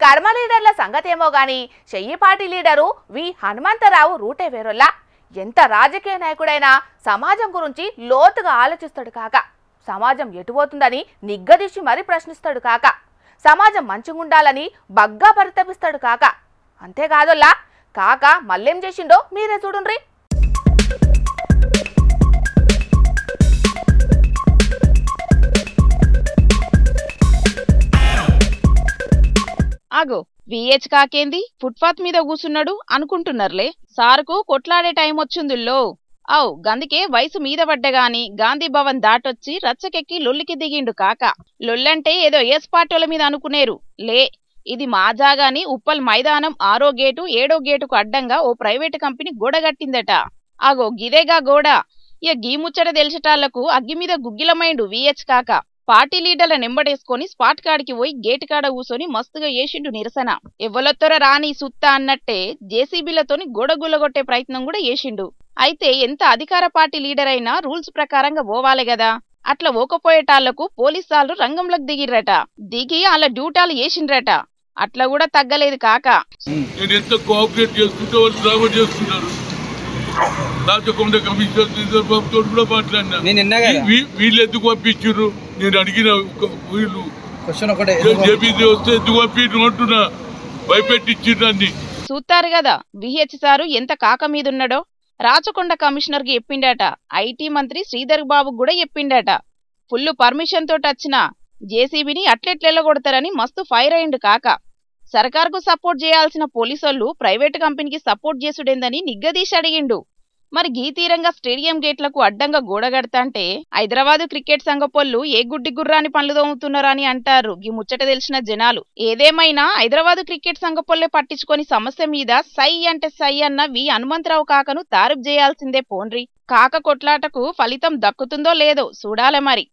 కర్మ లీడర్ల సంగతేమో గాని చెయ్యి పార్టీ లీడరు వి హనుమంతరావు రూటే వేరొల్లా. ఎంత రాజకీయ నాయకుడైనా సమాజం గురించి లోతుగా ఆలోచిస్తాడు కాక, సమాజం ఎటుపోతుందని నిగ్గదీసి మరీ ప్రశ్నిస్తాడు కాక, సమాజం మంచిగుండాలని బగ్గా పరితపిస్తాడు కాక. అంతేకాదొల్లా కాక మళ్ళేం చేసిండో మీరే చూడుండ్రి. ఆగో విహెచ్ కాకేంది ఫుట్పాత్ మీద కూసున్నాడు అనుకుంటున్నారులే. సారుకు కొట్లాడే టైం వచ్చిందిల్లో. అవు గందుకే వయసు మీద పడ్డగాని గాంధీ భవన్ దాటొచ్చి రచ్చకెక్కి లొల్లికి దిగిండు కాక. లొల్లంటే ఏదో ఏస్ పార్టీల మీద అనుకునేరు లే, ఇది మా జాగాని ఉప్పల్ మైదానం 6వ గేటు 7వ గేటుకు అడ్డంగా ఓ ప్రైవేటు కంపెనీ గోడగట్టిందట. ఆగో గిదేగా గోడ. ఇక గీ ముచ్చట తెలిసేటాళ్లకు అగ్గి మీద గుగ్గిలమైండు విహెచ్ కాక. పార్టీ లీడర్ల నెంబడేసుకొని స్పాట్ కాడికి పోయి గేటు కాడ కూసోని మస్తుగా చేసిండు నిరసన. ఎవ్వలొత్తర రాని సుత్తా అన్నట్టే జేసీబీలతోని గోడ గుల్లగొట్టే ప్రయత్నం కూడా చేసిండు. అయితే ఎంత అధికార పార్టీ లీడర్ అయినా రూల్స్ ప్రకారంగా పోవాలి గదా. అట్లా ఓకపోయేటాళ్లకు పోలీసాలు రంగంలోకి దిగిర్రట. దిగి వాళ్ళ డ్యూటాలు చేసిండ్రట. అట్లా కూడా తగ్గలేదు కాక. వీళ్ళు ఎందుకు పంపించారు నేను అడిగిన వీళ్ళు వస్తే ఎందుకు పంపించుకుంటున్నా భయపెట్టించిండ్రు. చూస్తారు కదా విహెచ్ సారు ఎంత కాక మీదున్నాడో. రాచకొండ కమిషనర్ కి చెప్పిండట, ఐటీ మంత్రి శ్రీధర్ బాబు కూడా చెప్పిండట. ఫుల్ పర్మిషన్ తోటి వచ్చిన జేసీబీని అట్లెట్లెళ్ళగొడతారని మస్తు ఫైర్ అయిండు కాక. సర్కార్కు సపోర్ట్ చేయాల్సిన పోలీసోళ్లు ప్రైవేటు కంపెనీకి సపోర్ట్ చేసుడేందని నిగ్గదీసి అడిగిండు. మరి గీ తీరంగా స్టేడియం గేట్లకు అడ్డంగా గోడగడతాంటే హైదరాబాదు క్రికెట్ సంఘపోళ్లు ఏ గుడ్డి గుర్రాని పనులు దోముతున్నారని అంటారు గీ ముచ్చట తెలిసిన జనాలు. ఏదేమైనా హైదరాబాదు క్రికెట్ సంఘపోళ్లే పట్టించుకొని సమస్య మీద సై అంటే సై అన్న వి హనుమంతరావు కాకను తారుపు చేయాల్సిందే పోండ్రి. కాక కొట్లాటకు ఫలితం దక్కుతుందో లేదో చూడాలే మరి.